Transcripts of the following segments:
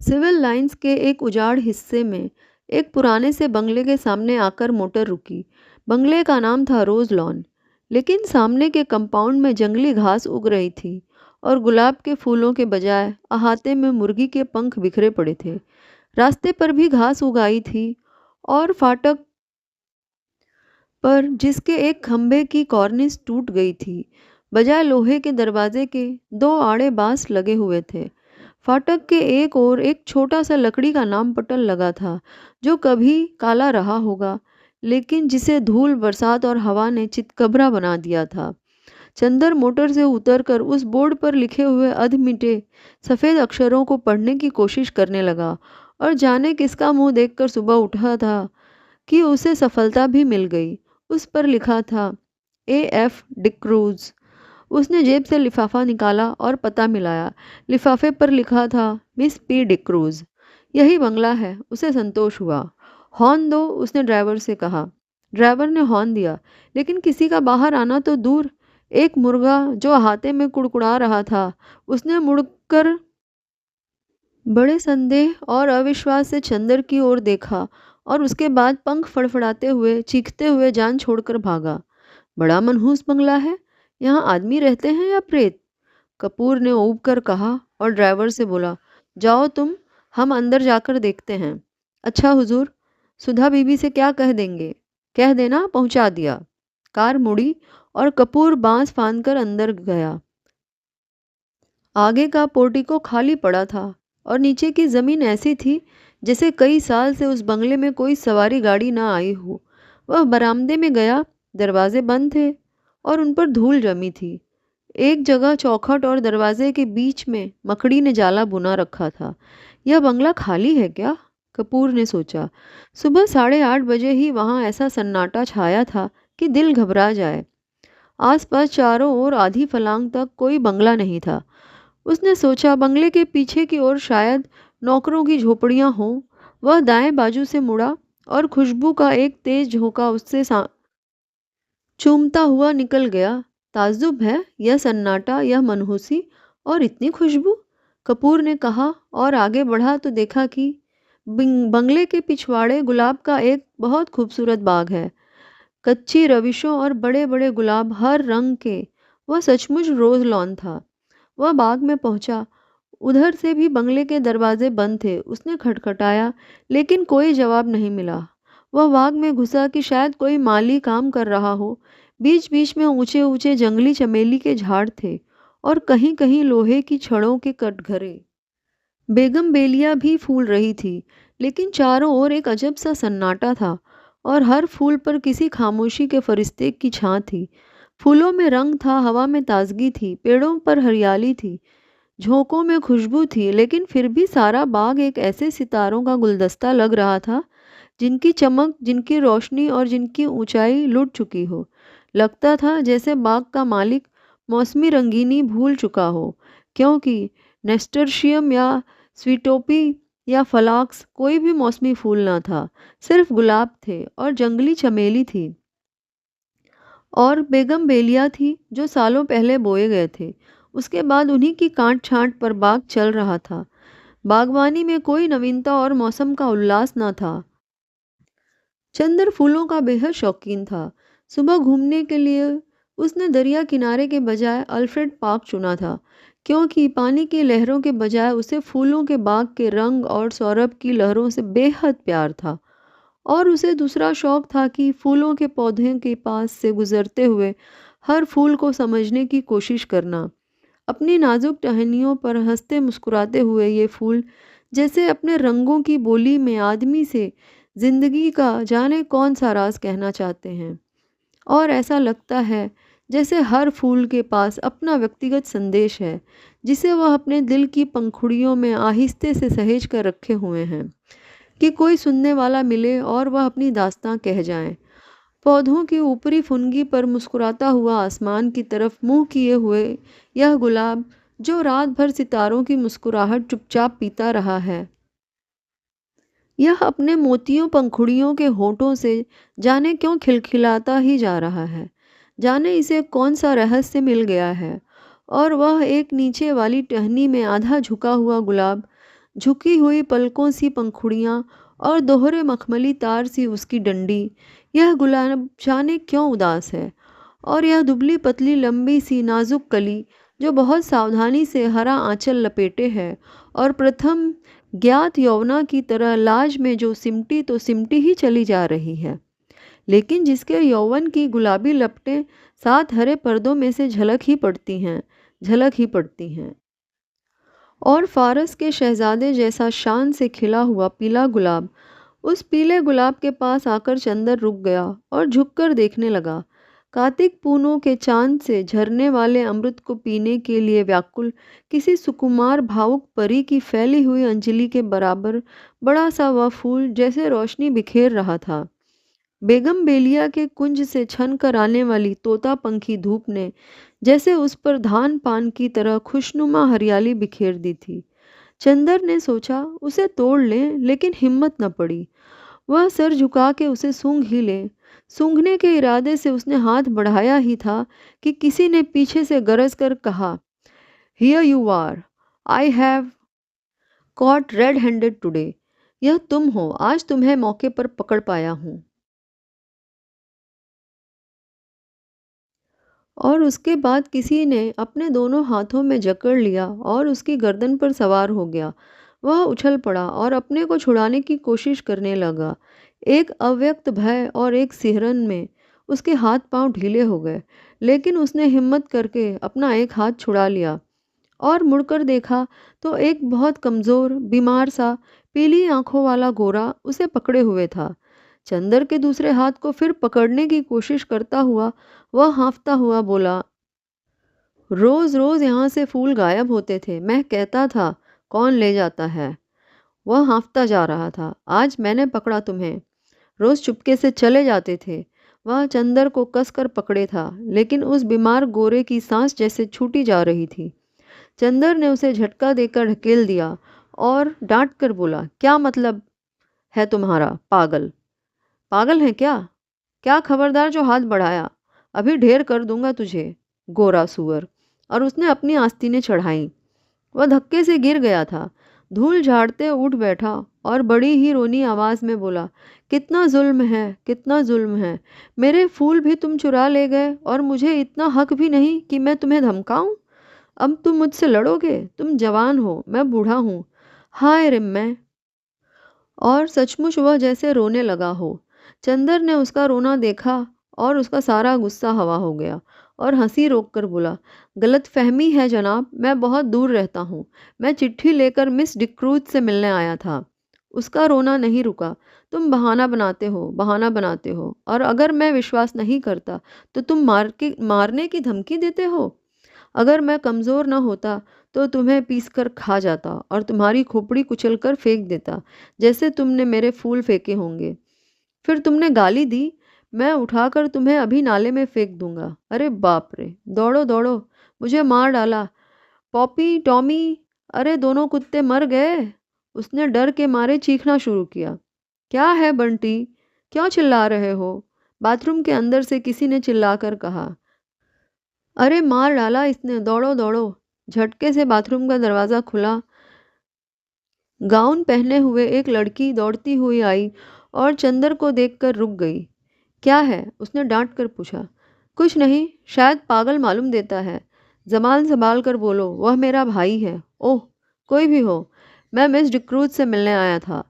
Civil lines के एक उजाड़ हिस्से में एक पुराने से बंगले के सामने आकर मोटर रुकी। बंगले का नाम था रोज लॉन, लेकिन सामने के कंपाउंड में जंगली घास उग रही थी और गुलाब के फूलों के बजाय अहाते में मुर्गी के पंख बिखरे पड़े थे। रास्ते पर भी घास उगाई थी और फाटक पर जिसके एक खंभे की कॉर्निस टूट गई थी, बजाय लोहे के दरवाजे के दो आड़े बांस लगे हुए थे। फाटक के एक ओर एक छोटा सा लकड़ी का नाम पटल लगा था, जो कभी काला रहा होगा, लेकिन जिसे धूल, बरसात और हवा ने चितकबरा बना दिया था। चंदर मोटर से उतरकर उस बोर्ड पर लिखे हुए अधमिटे सफ़ेद अक्षरों को पढ़ने की कोशिश करने लगा, और जाने किसका मुंह देखकर सुबह उठा था कि उसे सफलता भी मिल गई। उस पर लिखा था A.F. डिक्रूज। उसने जेब से लिफाफा निकाला और पता मिलाया। लिफाफे पर लिखा था मिस पी डिक्रूज। यही बंगला है, उसे संतोष हुआ। हॉर्न दो, उसने ड्राइवर से कहा। ड्राइवर ने हॉर्न दिया, लेकिन किसी का बाहर आना तो दूर, एक मुर्गा जो अहाते में कुड़कुड़ा रहा था, उसने मुड़कर बड़े संदेह और अविश्वास से चंदर की ओर देखा और उसके बाद पंख फड़फड़ाते हुए, चीखते हुए जान छोड़कर भागा। बड़ा मनहूस बंगला है, यहाँ आदमी रहते हैं या प्रेत? कपूर ने ऊब कर कहा और ड्राइवर से बोला, जाओ तुम, हम अंदर जाकर देखते हैं। अच्छा हुजूर, सुधा बीबी से क्या कह देंगे? कह देना पहुंचा दिया। कार मुड़ी और कपूर बांस फांदकर अंदर गया। आगे का पोर्टिको खाली पड़ा था और नीचे की जमीन ऐसी थी जैसे कई साल से उस बंगले में कोई सवारी गाड़ी ना आई हो। वह बरामदे में गया, दरवाजे बंद थे और उन पर धूल जमी थी। एक जगह चौखट और दरवाजे के बीच में मकड़ी ने जाला बुना रखा था। यह बंगला खाली है क्या? कपूर ने सोचा। सुबह 8:30 बजे ही वहां ऐसा सन्नाटा छाया था कि दिल घबरा जाए। आसपास चारों ओर आधी फलांग तक कोई बंगला नहीं था। उसने सोचा बंगले के पीछे की ओर शायद नौकरों की झोपड़ियां हों। वह दाएं बाजू से मुड़ा और खुशबू का एक तेज झोंका उससे चूमता हुआ निकल गया। ताज्जुब है, यह सन्नाटा, यह मनहूसी और इतनी खुशबू। कपूर ने कहा और आगे बढ़ा तो देखा कि बंगले के पिछवाड़े गुलाब का एक बहुत खूबसूरत बाग है। कच्ची रविशों और बड़े बड़े गुलाब हर रंग के। वह सचमुच रोज लॉन था। वह बाग में पहुंचा। उधर से भी बंगले के दरवाजे बंद थे। उसने खटखटाया, लेकिन कोई जवाब नहीं मिला। वह बाग में घुसा कि शायद कोई माली काम कर रहा हो। बीच बीच में ऊंचे ऊंचे जंगली चमेली के झाड़ थे और कहीं कहीं लोहे की छड़ों के कटघरे। बेगम बेलिया भी फूल रही थी, लेकिन चारों ओर एक अजब सा सन्नाटा था और हर फूल पर किसी खामोशी के फरिश्ते की छां थी। फूलों में रंग था, हवा में ताजगी थी, पेड़ों पर हरियाली थी, झोंकों में खुशबू थी, लेकिन फिर भी सारा बाग एक ऐसे सितारों का गुलदस्ता लग रहा था जिनकी चमक, जिनकी रोशनी और जिनकी ऊंचाई लुट चुकी हो। लगता था जैसे बाग का मालिक मौसमी रंगीनी भूल चुका हो, क्योंकि नेस्टर्शियम या स्वीटोपी या फलाक्स कोई भी मौसमी फूल ना था। सिर्फ गुलाब थे और जंगली चमेली थी और बेगम बेलिया थी जो सालों पहले बोए गए थे। उसके बाद उन्हीं की कांट छांट पर बाग चल रहा था। बागवानी में कोई नवीनता और मौसम का उल्लास न था। चंदर फूलों का बेहद शौकीन था। सुबह घूमने के लिए उसने दरिया किनारे के बजाय अल्फ्रेड पार्क चुना था, क्योंकि पानी की लहरों के बजाय उसे फूलों के बाग के रंग और सौरभ की लहरों से बेहद प्यार था। और उसे दूसरा शौक था कि फूलों के पौधे के पास से गुजरते हुए हर फूल को समझने की कोशिश करना। अपनी नाजुक टहनियों पर हंसते मुस्कुराते हुए ये फूल जैसे अपने रंगों की बोली में आदमी से जिंदगी का जाने कौन सा राज कहना चाहते हैं। और ऐसा लगता है जैसे हर फूल के पास अपना व्यक्तिगत संदेश है, जिसे वह अपने दिल की पंखुड़ियों में आहिस्ते से सहेज कर रखे हुए हैं कि कोई सुनने वाला मिले और वह अपनी दास्तां कह जाए। पौधों की ऊपरी फुनगी पर मुस्कुराता हुआ आसमान की तरफ मुंह किए हुए यह गुलाब, जो रात भर सितारों की मुस्कुराहट चुपचाप पीता रहा है, यह अपने मोतियों पंखुड़ियों के होठों से जाने क्यों खिलखिलाता ही जा रहा है। जाने इसे कौन सा रहस्य मिल गया है। और वह एक नीचे वाली टहनी में आधा झुका हुआ गुलाब, झुकी हुई पलकों सी पंखुड़ियाँ और दोहरे मखमली तार सी उसकी डंडी। यह गुलाब जाने क्यों उदास है। और यह दुबली पतली लंबी सी नाजुक कली जो बहुत सावधानी से हरा आंचल लपेटे है और प्रथम ज्ञात यौवना की तरह लाज में जो सिमटी तो सिमटी ही चली जा रही है, लेकिन जिसके यौवन की गुलाबी लपटें सात हरे पर्दों में से झलक ही पड़ती हैं, झलक ही पड़ती हैं। और फारस के शहजादे जैसा शान से खिला हुआ पीला गुलाब, उस पीले गुलाब के पास आकर चंदर रुक गया और झुककर देखने लगा। कार्तिक पूनों के चांद से झरने वाले अमृत को पीने के लिए व्याकुल किसी सुकुमार भावुक परी की फैली हुई अंजलि के बराबर बड़ा सा वह फूल जैसे रोशनी बिखेर रहा था। बेगम बेलिया के कुंज से छन कर आने वाली तोता पंखी धूप ने जैसे उस पर धान पान की तरह खुशनुमा हरियाली बिखेर दी थी। चंदर ने सोचा उसे तोड़ लें, लेकिन हिम्मत न पड़ी। वह सर झुका के उसे सूंघ ही ले। सूंघने के इरादे से उसने हाथ बढ़ाया ही था कि किसी ने पीछे से गरज कर कहा, here you are, I have caught red handed today. यह तुम हो, आज तुम्हें मौके पर पकड़ पाया हूँ। और उसके बाद किसी ने अपने दोनों हाथों में जकड़ लिया और उसकी गर्दन पर सवार हो गया। वह उछल पड़ा और अपने को छुड़ाने की कोशिश करने लगा। एक अव्यक्त भय और एक सिहरन में उसके हाथ पांव ढीले हो गए, लेकिन उसने हिम्मत करके अपना एक हाथ छुड़ा लिया और मुड़कर देखा तो एक बहुत कमज़ोर बीमार सा पीली आंखों वाला गोरा उसे पकड़े हुए था। चंदर के दूसरे हाथ को फिर पकड़ने की कोशिश करता हुआ वह हाँफता हुआ बोला, रोज रोज यहाँ से फूल गायब होते थे, मैं कहता था कौन ले जाता है। वह हाँफता जा रहा था, आज मैंने पकड़ा तुम्हें। रोज चुपके से चले जाते थे। वह चंदर को कसकर पकड़े था, लेकिन उस बीमार गोरे की सांस जैसे छूटी जा रही थी। चंदर ने उसे झटका देकर ढकेल दिया और डांट कर बोला, क्या मतलब है तुम्हारा, पागल? पागल है क्या? क्या खबरदार जो हाथ बढ़ाया, अभी ढेर कर दूंगा तुझे, गोरा सुअर। और उसने अपनी आस्तीनें चढ़ाई। वह धक्के से गिर गया था। धूल झाड़ते उठ बैठा और बड़ी ही रोनी आवाज में बोला, कितना जुल्म है, कितना जुल्म है। मेरे फूल भी तुम चुरा ले गए और मुझे इतना हक भी नहीं कि मैं तुम्हें धमकाऊं। अब तुम मुझसे लड़ोगे? तुम जवान हो, मैं बूढ़ा हूँ। हाय रे मैं। और सचमुच वह जैसे रोने लगा हो। चंदर ने उसका रोना देखा और उसका सारा गुस्सा हवा हो गया और हंसी रोककर बोला, गलतफहमी है जनाब, मैं बहुत दूर रहता हूँ। मैं चिट्ठी लेकर मिस डिक्रूज से मिलने आया था। उसका रोना नहीं रुका। तुम बहाना बनाते हो, बहाना बनाते हो, और अगर मैं विश्वास नहीं करता तो तुम मारने की धमकी देते हो। अगर मैं कमज़ोर न होता तो तुम्हें पीसकर खा जाता और तुम्हारी खोपड़ी कुचलकर फेंक देता, जैसे तुमने मेरे फूल फेंके होंगे। फिर तुमने गाली दी, मैं उठाकर तुम्हें अभी नाले में फेंक दूंगा। अरे बाप रे, दौड़ो दौड़ो, मुझे मार डाला। पॉपी, टॉमी, अरे दोनों कुत्ते मर गए। उसने डर के मारे चीखना शुरू किया। क्या है बंटी, क्यों चिल्ला रहे हो? बाथरूम के अंदर से किसी ने चिल्लाकर कहा। अरे मार डाला इसने, दौड़ो दौड़ो। झटके से बाथरूम का दरवाज़ा खुला। गाउन पहने हुए एक लड़की दौड़ती हुई आई और चंदर को देखकर रुक गई। क्या है? उसने डांट कर पूछा। कुछ नहीं, शायद पागल मालूम देता है। जबान संभाल कर बोलो, वह मेरा भाई है। ओह, कोई भी हो, मैं मिस डिक्रूज से मिलने आया था।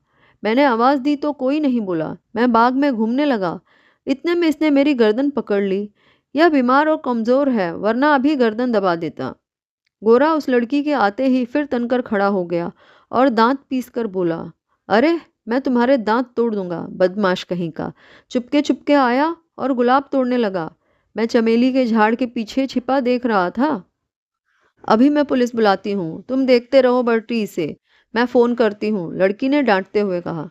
मैंने आवाज़ दी तो कोई नहीं बोला। मैं बाग में घूमने लगा, इतने में इसने मेरी गर्दन पकड़ ली। यह बीमार और कमज़ोर है, वरना अभी गर्दन दबा देता। गोरा उस लड़की के आते ही फिर तनकर खड़ा हो गया और दांत पीस कर बोला, अरे मैं तुम्हारे दांत तोड़ दूंगा, बदमाश कहीं का। चुपके चुपके आया और गुलाब तोड़ने लगा। मैं चमेली के झाड़ के पीछे छिपा देख रहा था। अभी मैं पुलिस बुलाती हूँ, तुम देखते रहो बर्टी से। मैं फ़ोन करती हूँ, लड़की ने डांटते हुए कहा।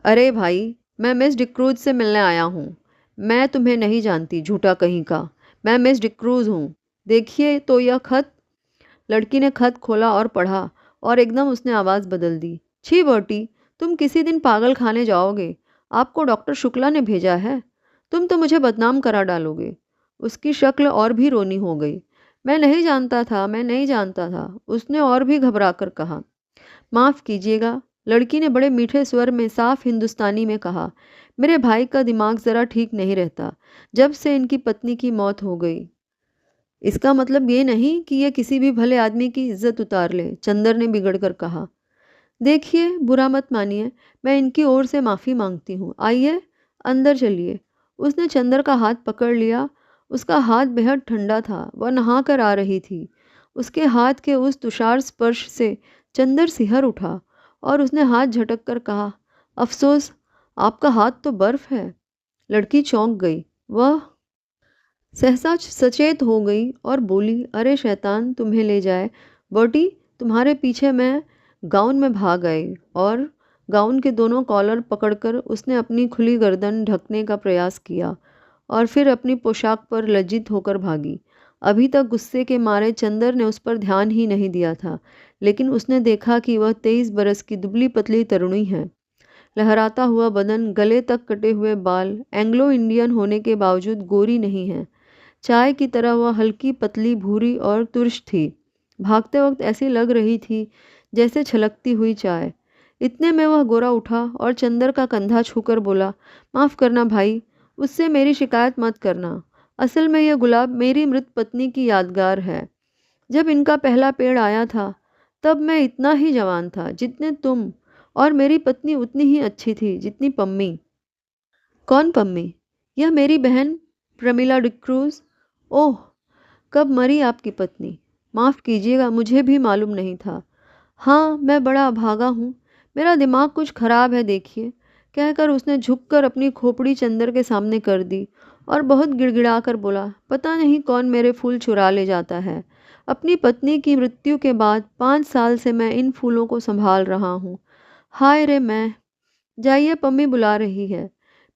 अरे भाई, मैं मिस डिक्रूज से मिलने आया हूँ। मैं तुम्हें नहीं जानती, झूठा कहीं का। मैं मिस डिक्रूज हूँ। देखिए तो यह खत। लड़की ने खत खोला और पढ़ा और एकदम उसने आवाज़ बदल दी। छी बर्टी, तुम किसी दिन पागल खाने जाओगे। आपको डॉक्टर शुक्ला ने भेजा है। तुम तो मुझे बदनाम करा डालोगे। उसकी शक्ल और भी रोनी हो गई। मैं नहीं जानता था, मैं नहीं जानता था, उसने और भी घबरा कर कहा। माफ़ कीजिएगा, लड़की ने बड़े मीठे स्वर में साफ हिंदुस्तानी में कहा। मेरे भाई का दिमाग ज़रा ठीक नहीं रहता, जब से इनकी पत्नी की मौत हो गई। इसका मतलब ये नहीं कि ये किसी भी भले आदमी की इज्जत उतार ले, चंदर ने बिगड़कर कहा। देखिए, बुरा मत मानिए, मैं इनकी ओर से माफ़ी मांगती हूँ। आइए, अंदर चलिए। उसने चंदर का हाथ पकड़ लिया। उसका हाथ बेहद ठंडा था, वह नहा कर आ रही थी। उसके हाथ के उस तुषार स्पर्श से चंदर सिहर उठा और उसने हाथ झटक कर कहा, अफ़सोस, आपका हाथ तो बर्फ़ है। लड़की चौंक गई। वह सहसा सचेत हो गई और बोली, अरे शैतान तुम्हें ले जाए। बर्टी, तुम्हारे पीछे मैं गाउन में भाग आई। और गाउन के दोनों कॉलर पकड़कर उसने अपनी खुली गर्दन ढकने का प्रयास किया और फिर अपनी पोशाक पर लज्जित होकर भागी। अभी तक गुस्से के मारे चंदर ने उस पर ध्यान ही नहीं दिया था, लेकिन उसने देखा कि वह 23 बरस की दुबली पतली तरुणी है। लहराता हुआ बदन, गले तक कटे हुए बाल, एंग्लो इंडियन होने के बावजूद गोरी नहीं है। चाय की तरह वह हल्की पतली भूरी और तुर्श थी। भागते वक्त ऐसी लग रही थी जैसे छलकती हुई चाय। इतने में वह गोरा उठा और चंदर का कंधा छूकर बोला, माफ़ करना भाई, उससे मेरी शिकायत मत करना। असल में यह गुलाब मेरी मृत पत्नी की यादगार है। जब इनका पहला पेड़ आया था तब मैं इतना ही जवान था जितने तुम, और मेरी पत्नी उतनी ही अच्छी थी जितनी पम्मी। कौन पम्मी? यह मेरी बहन प्रमिला डिक्रूज़। ओह! कब मरी आपकी पत्नी? माफ़ कीजिएगा, मुझे भी मालूम नहीं था। हाँ, मैं बड़ा अभागा हूँ। मेरा दिमाग कुछ खराब है देखिए, कहकर उसने झुककर अपनी खोपड़ी चंदर के सामने कर दी और बहुत गिड़गिड़ा कर बोला, पता नहीं कौन मेरे फूल चुरा ले जाता है। अपनी पत्नी की मृत्यु के बाद 5 साल से मैं इन फूलों को संभाल रहा हूँ। हाय रे मैं! जाइए, पम्मी बुला रही है।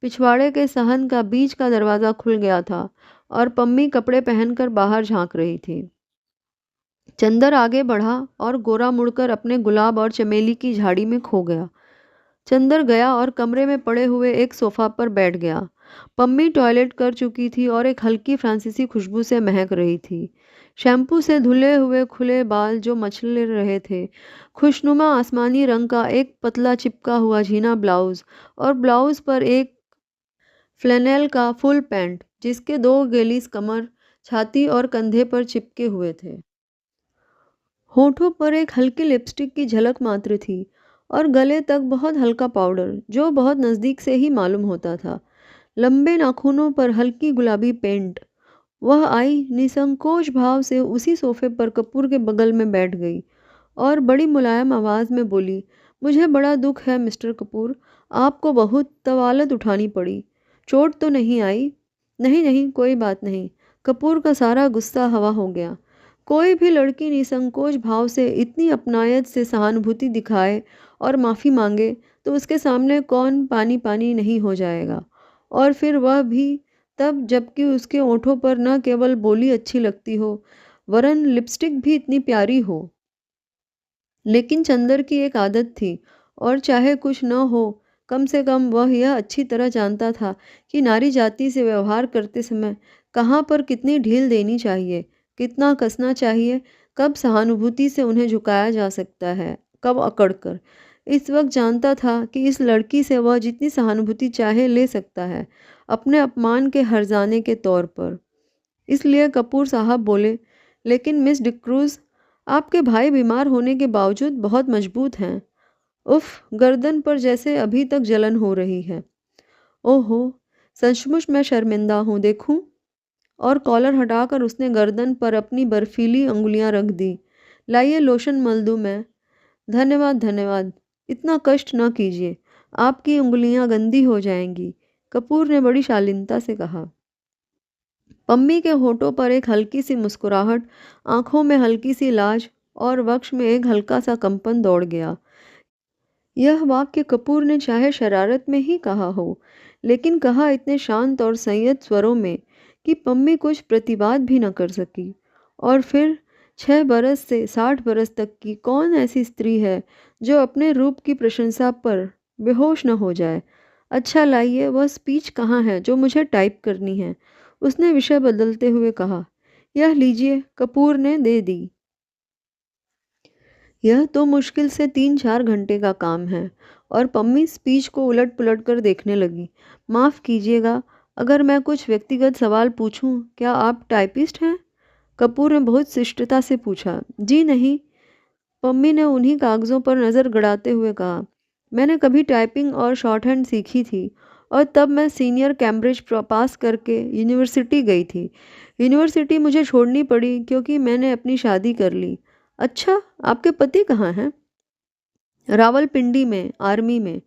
पिछवाड़े के सहन का बीच का दरवाज़ा खुल गया था और पम्मी कपड़े पहनकर बाहर झांक रही थी। चंदर आगे बढ़ा और गोरा मुड़कर अपने गुलाब और चमेली की झाड़ी में खो गया। चंदर गया और कमरे में पड़े हुए एक सोफा पर बैठ गया। पम्मी टॉयलेट कर चुकी थी और एक हल्की फ्रांसीसी खुशबू से महक रही थी। शैम्पू से धुले हुए खुले बाल जो मचल रहे थे, खुशनुमा आसमानी रंग का एक पतला चिपका हुआ झीना ब्लाउज और ब्लाउज पर एक फ्लैनेल का फुल पैंट जिसके 2 गेलीस कमर, छाती और कंधे पर चिपके हुए थे। होठों पर एक हल्की लिपस्टिक की झलक मात्र थी और गले तक बहुत हल्का पाउडर जो बहुत नज़दीक से ही मालूम होता था। लंबे नाखूनों पर हल्की गुलाबी पेंट। वह आई निसंकोच भाव से उसी सोफे पर कपूर के बगल में बैठ गई और बड़ी मुलायम आवाज़ में बोली, मुझे बड़ा दुख है मिस्टर कपूर, आपको बहुत तवालत उठानी पड़ी। चोट तो नहीं आई? नहीं नहीं, कोई बात नहीं। कपूर का सारा गुस्सा हवा हो गया। कोई भी लड़की निसंकोच भाव से इतनी अपनायत से सहानुभूति दिखाए और माफ़ी मांगे तो उसके सामने कौन पानी पानी नहीं हो जाएगा। और फिर वह भी तब जबकि उसके ओंठों पर न केवल बोली अच्छी लगती हो, वरन लिपस्टिक भी इतनी प्यारी हो। लेकिन चंदर की एक आदत थी, और चाहे कुछ न हो, कम से कम वह यह अच्छी तरह जानता था कि नारी जाति से व्यवहार करते समय कहाँ पर कितनी ढील देनी चाहिए, कितना कसना चाहिए, कब सहानुभूति से उन्हें झुकाया जा सकता है, कब अकड़कर। इस वक्त जानता था कि इस लड़की से वह जितनी सहानुभूति चाहे ले सकता है, अपने अपमान के हर्जाने के तौर पर। इसलिए कपूर साहब बोले, लेकिन मिस डिक्रूज़, आपके भाई बीमार होने के बावजूद बहुत मजबूत हैं। उफ़, गर्दन पर जैसे अभी तक जलन हो रही है। ओहो! सचमुच मैं शर्मिंदा हूँ, देखूँ? और कॉलर हटाकर उसने गर्दन पर अपनी बर्फीली अंगुलियाँ रख दी। लाइए लोशन मल दूँ मैं? धन्यवाद धन्यवाद, इतना कष्ट न कीजिए, आपकी अंगुलियाँ गंदी हो जाएंगी, कपूर ने बड़ी शालीनता से कहा। पम्मी के होठों पर एक हल्की सी मुस्कुराहट, आंखों में हल्की सी लाज और वक्ष में एक हल्का सा कंपन दौड़ गया। यह वाक्य कपूर ने चाहे शरारत में ही कहा हो, लेकिन कहा इतने शांत और संयत स्वरों में कि पम्मी कुछ प्रतिवाद भी न कर सकी। और फिर 6 बरस से 60 बरस तक की कौन ऐसी स्त्री है जो अपने रूप की प्रशंसा पर बेहोश न हो जाए। अच्छा लाइए, वह स्पीच कहाँ है जो मुझे टाइप करनी है? उसने विषय बदलते हुए कहा। यह लीजिए, कपूर ने दे दी। यह तो मुश्किल से 3-4 घंटे का काम है। और पम्मी स्पीच को उलट-पुलट कर देखने लगी। माफ़ कीजिएगा, अगर मैं कुछ व्यक्तिगत सवाल पूछूं, क्या आप टाइपिस्ट हैं? कपूर ने बहुत शिष्टता से पूछा। जी नहीं, पम्मी ने उन्हीं कागज़ों पर नज़र गड़ाते हुए कहा। मैंने कभी टाइपिंग और शॉर्टहैंड सीखी थी और तब मैं सीनियर कैम्ब्रिज पास करके यूनिवर्सिटी गई थी। यूनिवर्सिटी मुझे छोड़नी पड़ी क्योंकि मैंने अपनी शादी कर ली। अच्छा, आपके पति कहाँ हैं? रावलपिंडी में, आर्मी में।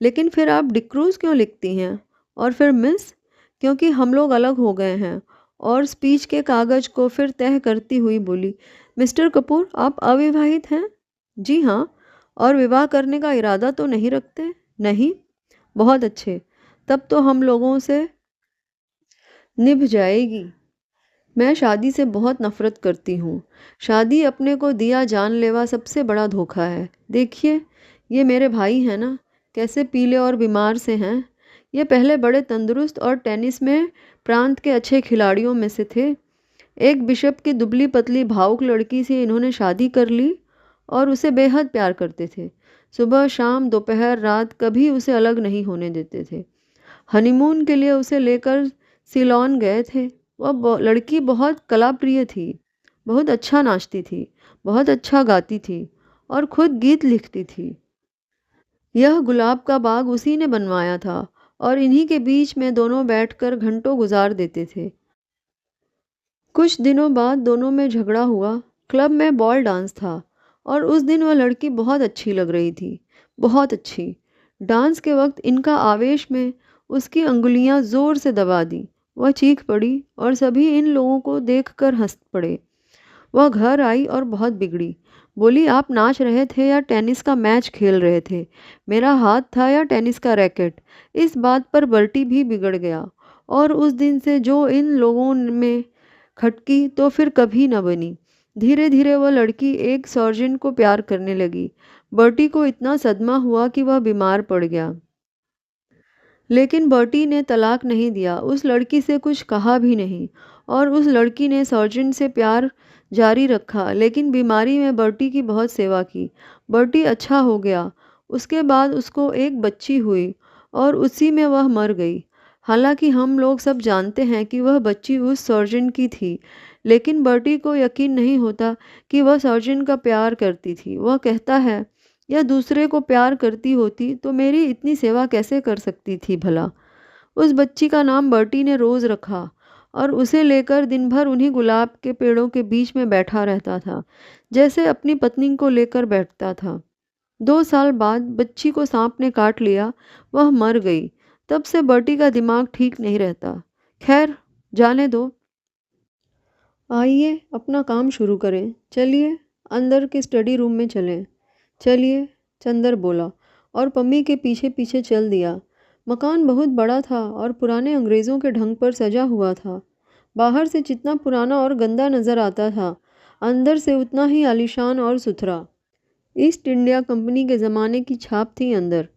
लेकिन फिर आप डिक्रूज़ क्यों लिखती हैं? और फिर मिस? क्योंकि हम लोग अलग हो गए हैं। और स्पीच के कागज़ को फिर तह करती हुई बोली, मिस्टर कपूर, आप अविवाहित हैं? जी हाँ। और विवाह करने का इरादा तो नहीं रखते? नहीं। बहुत अच्छे। तब तो हम लोगों से निभ जाएगी। मैं शादी से बहुत नफ़रत करती हूँ। शादी अपने को दिया जानलेवा सबसे बड़ा धोखा है। देखिए, ये मेरे भाई हैं ना, कैसे पीले और बीमार से हैं। ये पहले बड़े तंदुरुस्त और टेनिस में प्रांत के अच्छे खिलाड़ियों में से थे। एक बिशप की दुबली पतली भावुक लड़की से इन्होंने शादी कर ली और उसे बेहद प्यार करते थे। सुबह शाम दोपहर रात कभी उसे अलग नहीं होने देते थे। हनीमून के लिए उसे लेकर सिलोन गए थे। वह लड़की बहुत कलाप्रिय थी, बहुत अच्छा नाचती थी, बहुत अच्छा गाती थी और खुद गीत लिखती थी। यह गुलाब का बाग उसी ने बनवाया था और इन्हीं के बीच में दोनों बैठकर घंटों गुजार देते थे। कुछ दिनों बाद दोनों में झगड़ा हुआ। क्लब में बॉल डांस था और उस दिन वह लड़की बहुत अच्छी लग रही थी, बहुत अच्छी। डांस के वक्त इनका आवेश में उसकी अंगुलियां जोर से दबा दी। वह चीख पड़ी और सभी इन लोगों को देखकर हंस पड़े। वह घर आई और बहुत बिगड़ी। बोली, आप नाच रहे थे या टेनिस का मैच खेल रहे थे? मेरा हाथ था या टेनिस का रैकेट? इस बात पर बर्टी भी बिगड़ गया और उस दिन से जो इन लोगों में खटकी तो फिर कभी न बनी। धीरे धीरे वह लड़की एक सर्जन को प्यार करने लगी। बर्टी को इतना सदमा हुआ कि वह बीमार पड़ गया। लेकिन बर्टी ने तलाक नहीं दिया, उस लड़की से कुछ कहा भी नहीं और उस लड़की ने सर्जन से प्यार जारी रखा, लेकिन बीमारी में बर्टी की बहुत सेवा की। बर्टी अच्छा हो गया। उसके बाद उसको एक बच्ची हुई और उसी में वह मर गई। हालांकि हम लोग सब जानते हैं कि वह बच्ची उस सर्जन की थी, लेकिन बर्टी को यकीन नहीं होता कि वह सर्जन का प्यार करती थी। वह कहता है, या दूसरे को प्यार करती होती तो मेरी इतनी सेवा कैसे कर सकती थी भला। उस बच्ची का नाम बर्टी ने रोज़ रखा और उसे लेकर दिन भर उन्हीं गुलाब के पेड़ों के बीच में बैठा रहता था, जैसे अपनी पत्नी को लेकर बैठता था। 2 साल बाद बच्ची को सांप ने काट लिया, वह मर गई। तब से बर्टी का दिमाग ठीक नहीं रहता। खैर, जाने दो। आइए अपना काम शुरू करें। चलिए अंदर के स्टडी रूम में चलें। चलिए, चंदर बोला और पम्मी के पीछे पीछे चल दिया। मकान बहुत बड़ा था और पुराने अंग्रेज़ों के ढंग पर सजा हुआ था। बाहर से जितना पुराना और गंदा नज़र आता था, अंदर से उतना ही आलीशान और सुथरा। ईस्ट इंडिया कंपनी के ज़माने की छाप थी अंदर।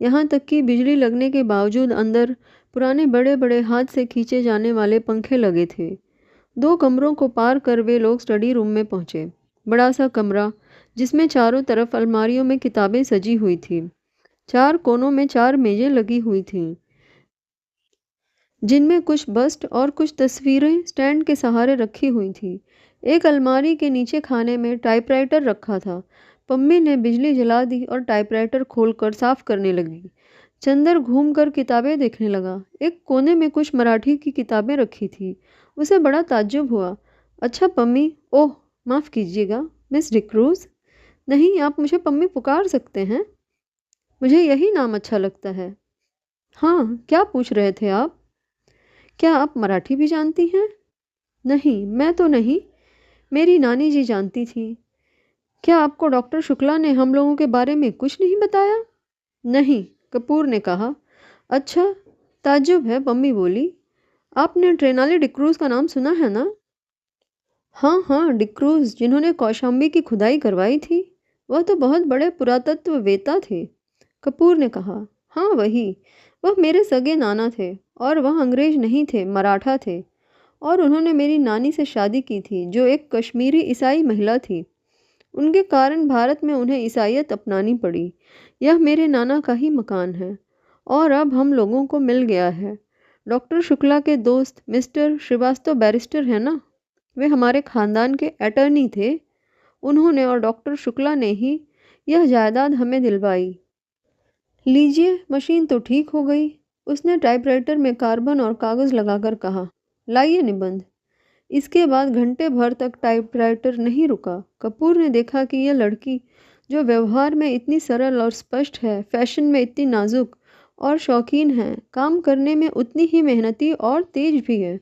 यहाँ तक कि बिजली लगने के बावजूद अंदर पुराने बड़े बड़े हाथ से खींचे जाने वाले पंखे लगे थे। 2 कमरों को पार कर वे लोग स्टडी रूम में पहुंचे। बड़ा सा कमरा जिसमें चारों तरफ अलमारियों में किताबें सजी हुई थी। 4 कोनों में 4 मेजें लगी हुई थीं, जिनमें कुछ बस्ट और कुछ तस्वीरें स्टैंड के सहारे रखी हुई थी। एक अलमारी के नीचे खाने में टाइपराइटर रखा था। पम्मी ने बिजली जला दी और टाइपराइटर खोलकर साफ करने लगी। चंदर घूमकर किताबें देखने लगा। एक कोने में कुछ मराठी की किताबें रखी थी। उसे बड़ा ताज्जुब हुआ। अच्छा पम्मी, ओह माफ़ कीजिएगा, मिस डिक्रूज़। नहीं, आप मुझे पम्मी पुकार सकते हैं। मुझे यही नाम अच्छा लगता है। हाँ, क्या पूछ रहे थे आप? क्या आप मराठी भी जानती हैं? नहीं, मैं तो नहीं। मेरी नानी जी जानती थी। क्या आपको डॉक्टर शुक्ला ने हम लोगों के बारे में कुछ नहीं बताया? नहीं, कपूर ने कहा। अच्छा, ताज्जुब है, पम्मी बोली। आपने ट्रेनाली डिक्रूज़ का नाम सुना है ना? हाँ हाँ, डिक्रूज़, जिन्होंने कौशाम्बी की खुदाई करवाई थी। वह तो बहुत बड़े पुरातत्ववेत्ता थे। कपूर ने कहा। हाँ वही। वह मेरे सगे नाना थे और वह अंग्रेज नहीं थे, मराठा थे। और उन्होंने मेरी नानी से शादी की थी, जो एक कश्मीरी ईसाई महिला थी। उनके कारण भारत में उन्हें ईसाईयत अपनानी पड़ी। यह मेरे नाना का ही मकान है और अब हम लोगों को मिल गया है। डॉक्टर शुक्ला के दोस्त मिस्टर श्रीवास्तव बैरिस्टर हैं ना, वे हमारे खानदान के अटर्नी थे। उन्होंने और डॉक्टर शुक्ला ने ही यह जायदाद हमें दिलवाई। लीजिए, मशीन तो ठीक हो गई। उसने टाइपराइटर में कार्बन और कागज़ लगाकर कहा। लाइए निबंध। इसके बाद घंटे भर तक टाइपराइटर नहीं रुका। कपूर ने देखा कि यह लड़की, जो व्यवहार में इतनी सरल और स्पष्ट है, फैशन में इतनी नाजुक और शौकीन है, काम करने में उतनी ही मेहनती और तेज भी है।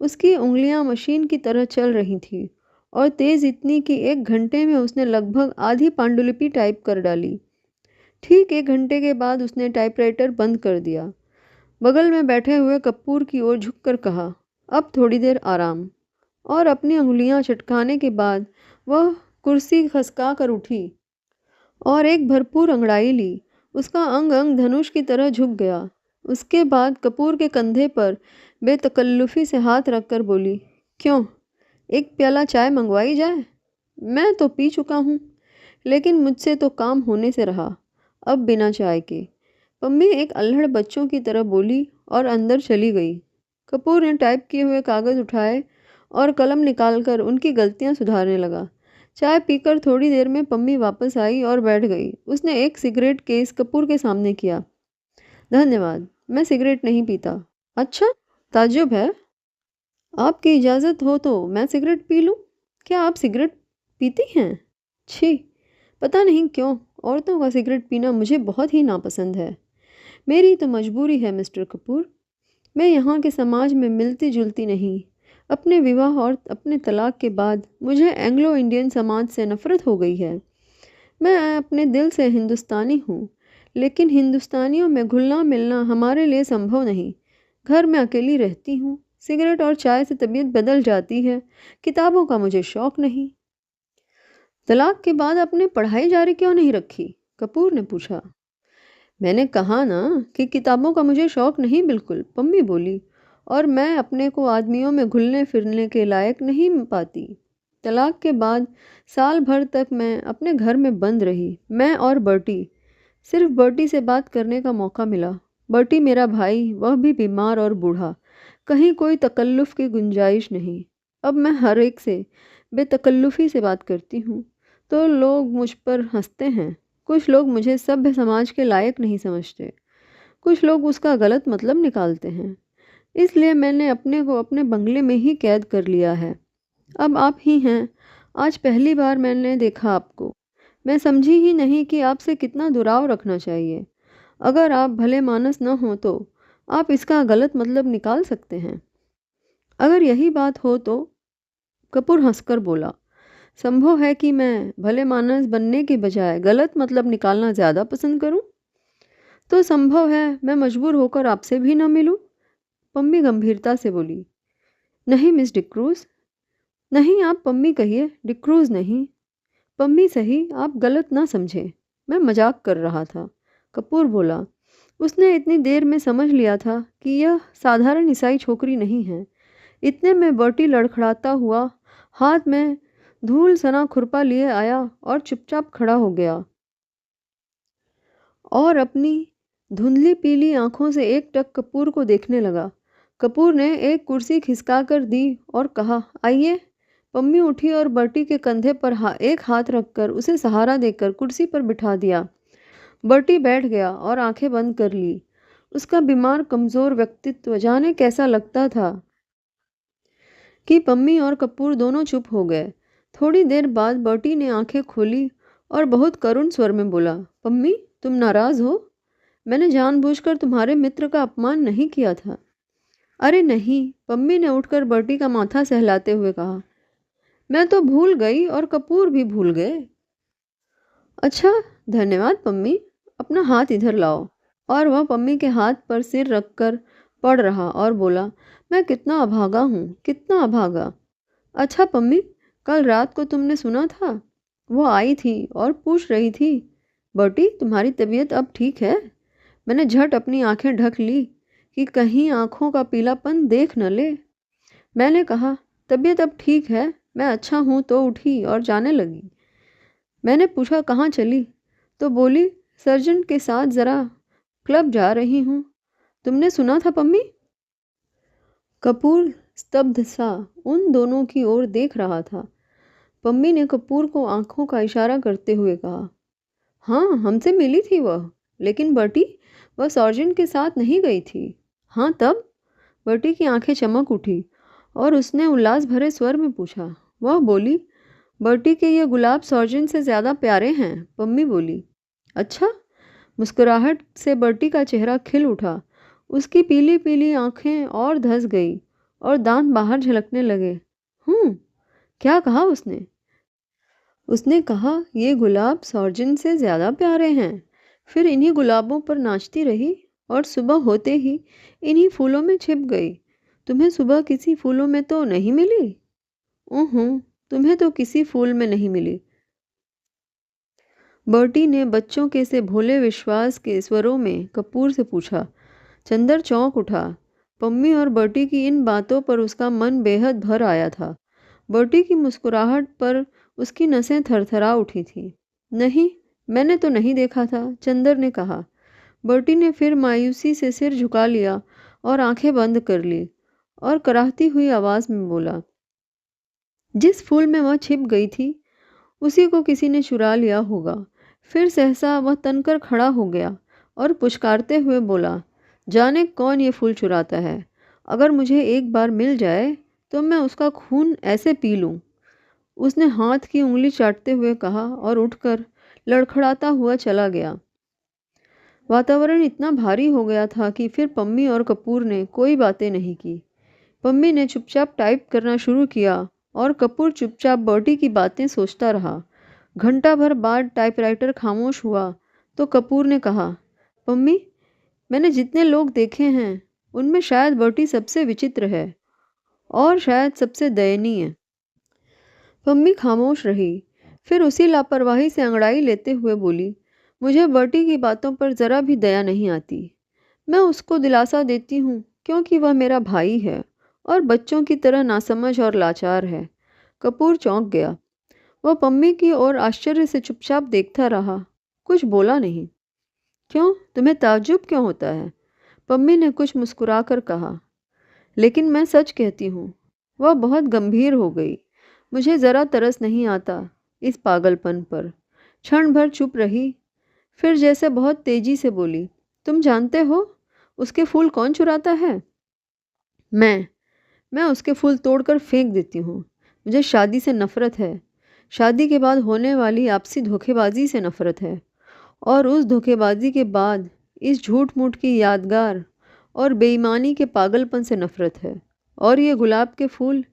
उसकी उंगलियां मशीन की तरह चल रही थीं और तेज इतनी कि 1 घंटे में उसने लगभग आधी पांडुलिपि टाइप कर डाली। ठीक 1 घंटे के बाद उसने टाइपराइटर बंद कर दिया। बगल में बैठे हुए कपूर की ओर झुककर कहा, अब थोड़ी देर आराम। और अपनी उंगलियां चटकाने के बाद वह कुर्सी खसका कर उठी और एक भरपूर अंगड़ाई ली। उसका अंग अंग धनुष की तरह झुक गया। उसके बाद कपूर के कंधे पर बेतकल्लुफ़ी से हाथ रखकर बोली, क्यों, एक प्याला चाय मंगवाई जाए? मैं तो पी चुका हूँ, लेकिन मुझसे तो काम होने से रहा, अब बिना चाय के। पम्मी एक अल्हड़ बच्चों की तरह बोली और अंदर चली गई। कपूर ने टाइप किए हुए कागज़ उठाए और कलम निकालकर उनकी गलतियां सुधारने लगा। चाय पीकर थोड़ी देर में पम्मी वापस आई और बैठ गई। उसने एक सिगरेट केस कपूर के सामने किया। धन्यवाद, मैं सिगरेट नहीं पीता। अच्छा, ताज्जुब है। आपकी इजाज़त हो तो मैं सिगरेट पी लूँ? क्या आप सिगरेट पीती हैं? छी, पता नहीं क्यों औरतों का सिगरेट पीना मुझे बहुत ही नापसंद है। मेरी तो मजबूरी है मिस्टर कपूर। मैं यहाँ के समाज में मिलती जुलती नहीं। अपने विवाह और अपने तलाक के बाद मुझे एंग्लो इंडियन समाज से नफ़रत हो गई है। मैं अपने दिल से हिंदुस्तानी हूँ, लेकिन हिंदुस्तानियों में घुलना मिलना हमारे लिए संभव नहीं। घर में अकेली रहती हूँ। सिगरेट और चाय से तबीयत बदल जाती है। किताबों का मुझे शौक़ नहीं। तलाक के बाद आपने पढ़ाई जारी क्यों नहीं रखी? कपूर ने पूछा। मैंने कहा ना कि किताबों का मुझे शौक़ नहीं बिल्कुल, पम्मी बोली, और मैं अपने को आदमियों में घुलने फिरने के लायक नहीं पाती। तलाक के बाद साल भर तक मैं अपने घर में बंद रही, मैं और बर्टी। सिर्फ बर्टी से बात करने का मौका मिला। बर्टी मेरा भाई, वह भी बीमार और बूढ़ा। कहीं कोई तकल्लुफ़ की गुंजाइश नहीं। अब मैं हर एक से बेतकल्लुफ़ी से बात करती हूँ तो लोग मुझ पर हंसते हैं। कुछ लोग मुझे सभ्य समाज के लायक नहीं समझते, कुछ लोग उसका गलत मतलब निकालते हैं। इसलिए मैंने अपने को अपने बंगले में ही कैद कर लिया है। अब आप ही हैं। आज पहली बार मैंने देखा आपको। मैं समझी ही नहीं कि आपसे कितना दुराव रखना चाहिए। अगर आप भले मानस न हो तो आप इसका गलत मतलब निकाल सकते हैं। अगर यही बात हो तो, कपूर हंसकर बोला, संभव है कि मैं भले मानस बनने के बजाय गलत मतलब निकालना ज़्यादा पसंद करूं? तो संभव है मैं मजबूर होकर आपसे भी न मिलूं? पम्मी गंभीरता से बोली। नहीं मिस डिक्रूज़। नहीं, आप पम्मी कहिए, डिक्रूज़ नहीं। पम्मी सही, आप गलत ना समझें, मैं मजाक कर रहा था। कपूर बोला। उसने इतनी देर में समझ लिया था कि यह साधारण ईसाई छोकरी नहीं है। इतने में बर्टी लड़खड़ाता हुआ हाथ में धूल सना खुरपा लिए आया और चुपचाप खड़ा हो गया और अपनी धुंधली पीली आंखों से एकटक कपूर को देखने लगा। कपूर ने एक कुर्सी खिसका कर दी और कहा, आइए। पम्मी उठी और बर्टी के कंधे पर एक हाथ रखकर उसे सहारा देकर कुर्सी पर बिठा दिया। बर्टी बैठ गया और आंखें बंद कर ली। उसका बीमार कमज़ोर व्यक्तित्व जाने कैसा लगता था कि पम्मी और कपूर दोनों चुप हो गए। थोड़ी देर बाद बर्टी ने आंखें खोली और बहुत करुण स्वर में बोला, पम्मी, तुम नाराज़ हो? मैंने जानबूझकर तुम्हारे मित्र का अपमान नहीं किया था। अरे नहीं, पम्मी ने उठकर बर्टी का माथा सहलाते हुए कहा। मैं तो भूल गई और कपूर भी भूल गए। अच्छा, धन्यवाद पम्मी। अपना हाथ इधर लाओ। और वह पम्मी के हाथ पर सिर रखकर पड़ रहा और बोला, मैं कितना अभागा हूँ, कितना अभागा। अच्छा पम्मी, कल रात को तुमने सुना था? वो आई थी और पूछ रही थी, बर्टी, तुम्हारी तबीयत अब ठीक है? मैंने झट अपनी आंखें ढक ली कि कहीं आंखों का पीलापन देख न ले। मैंने कहा, तबीयत अब ठीक है, मैं अच्छा हूँ, तो उठी और जाने लगी। मैंने पूछा कहाँ चली, तो बोली सर्जन के साथ ज़रा क्लब जा रही हूँ। तुमने सुना था पम्मी? कपूर स्तब्ध सा उन दोनों की ओर देख रहा था। पम्मी ने कपूर को आंखों का इशारा करते हुए कहा, हाँ हमसे मिली थी वह, लेकिन बर्टी वह सर्जन के साथ नहीं गई थी। हाँ तब? बर्टी की आंखें चमक उठी और उसने उल्लास भरे स्वर में पूछा। वह बोली, बर्टी के ये गुलाब सर्जन से ज़्यादा प्यारे हैं। पम्मी बोली, अच्छा? मुस्कुराहट से बर्टी का चेहरा खिल उठा। उसकी पीली पीली आंखें और धंस गई और दांत बाहर झलकने लगे। क्या कहा उसने? उसने कहा ये गुलाब सर्जन से ज़्यादा प्यारे हैं। फिर इन्हीं गुलाबों पर नाचती रही और सुबह होते ही इन्हीं फूलों में छिप गई। तुम्हें सुबह किसी फूलों में तो नहीं मिली? तुम्हें तो किसी फूल में नहीं मिली। बर्टी ने बच्चों के से भोले विश्वास के स्वरों में कपूर से पूछा। चंदर चौंक उठा। पम्मी और बर्टी की इन बातों पर उसका मन बेहद भर आया था। बर्टी की मुस्कुराहट पर उसकी नसें थरथरा उठी थी। नहीं, मैंने तो नहीं देखा था, चंदर ने कहा। बर्टी ने फिर मायूसी से सिर झुका लिया और आंखें बंद कर ली और कराहती हुई आवाज में बोला, जिस फूल में वह छिप गई थी उसी को किसी ने चुरा लिया होगा। फिर सहसा वह तनकर खड़ा हो गया और पुचकारते हुए बोला, जाने कौन ये फूल चुराता है। अगर मुझे एक बार मिल जाए तो मैं उसका खून ऐसे पी लूं। उसने हाथ की उंगली चाटते हुए कहा और उठकर लड़खड़ाता हुआ चला गया। वातावरण इतना भारी हो गया था कि फिर पम्मी और कपूर ने कोई बातें नहीं की। पम्मी ने चुपचाप टाइप करना शुरू किया और कपूर चुपचाप बर्टी की बातें सोचता रहा। घंटा भर बाद टाइपराइटर खामोश हुआ तो कपूर ने कहा, पम्मी, मैंने जितने लोग देखे हैं उनमें शायद बर्टी सबसे विचित्र है और शायद सबसे दयनीय। पम्मी खामोश रही। फिर उसी लापरवाही से अंगड़ाई लेते हुए बोली, मुझे बर्टी की बातों पर ज़रा भी दया नहीं आती। मैं उसको दिलासा देती हूँ क्योंकि वह मेरा भाई है और बच्चों की तरह नासमझ और लाचार है। कपूर चौंक गया। वह पम्मी की ओर आश्चर्य से चुपचाप देखता रहा, कुछ बोला नहीं। क्यों, तुम्हें ताज्जुब क्यों होता है? पम्मी ने कुछ मुस्कुराकर कहा। लेकिन मैं सच कहती हूँ। वह बहुत गंभीर हो गई। मुझे ज़रा तरस नहीं आता इस पागलपन पर। क्षण भर चुप रही, फिर जैसे बहुत तेजी से बोली, तुम जानते हो उसके फूल कौन चुराता है? मैं उसके फूल तोड़कर फेंक देती हूँ। मुझे शादी से नफरत है। शादी के बाद होने वाली आपसी धोखेबाजी से नफरत है और उस धोखेबाजी के बाद इस झूठ मूठ की यादगार और बेईमानी के पागलपन से नफरत है। और ये गुलाब के फूल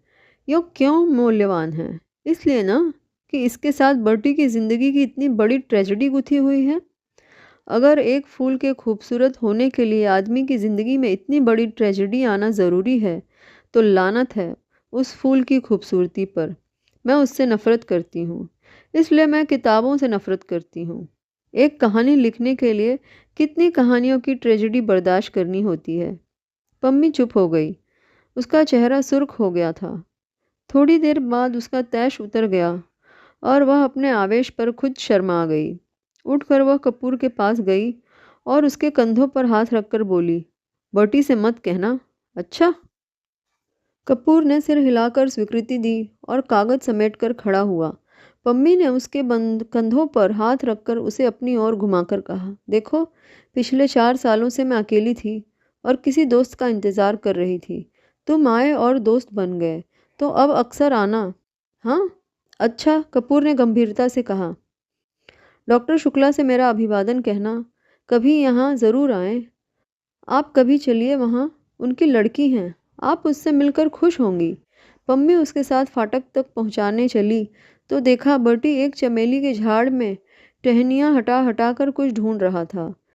यो क्यों मूल्यवान हैं? इसलिए ना कि इसके साथ बर्टी की ज़िंदगी की इतनी बड़ी ट्रेजेडी गुथी हुई है। अगर एक फूल के खूबसूरत होने के लिए आदमी की ज़िंदगी में इतनी बड़ी ट्रेजेडी आना ज़रूरी है तो लानत है उस फूल की खूबसूरती पर। मैं उससे नफ़रत करती हूँ। इसलिए मैं किताबों से नफ़रत करती हूँ। एक कहानी लिखने के लिए कितनी कहानियों की ट्रेजेडी बर्दाश्त करनी होती है। पम्मी चुप हो गई। उसका चेहरा सुर्ख हो गया था। थोड़ी देर बाद उसका तैश उतर गया और वह अपने आवेश पर खुद शर्मा गई। उठकर वह कपूर के पास गई और उसके कंधों पर हाथ रखकर बोली, बर्टी से मत कहना, अच्छा? कपूर ने सिर हिलाकर स्वीकृति दी और कागज समेटकर खड़ा हुआ। पम्मी ने उसके कंधों पर हाथ रखकर उसे अपनी ओर घुमाकर कहा, देखो, पिछले 4 सालों से मैं अकेली थी और किसी दोस्त का इंतज़ार कर रही थी। तुम आए और दोस्त बन गए, तो अब अक्सर आना। हाँ, अच्छा, कपूर ने गंभीरता से कहा। डॉक्टर शुक्ला से मेरा अभिवादन कहना, कभी यहाँ ज़रूर आएं। आप कभी चलिए वहाँ, उनकी लड़की हैं, आप उससे मिलकर खुश होंगी। पम्मी उसके साथ फाटक तक पहुँचाने चली तो देखा बर्टी एक चमेली के झाड़ में टहनियाँ हटा हटा कर कुछ ढूंढ रहा था।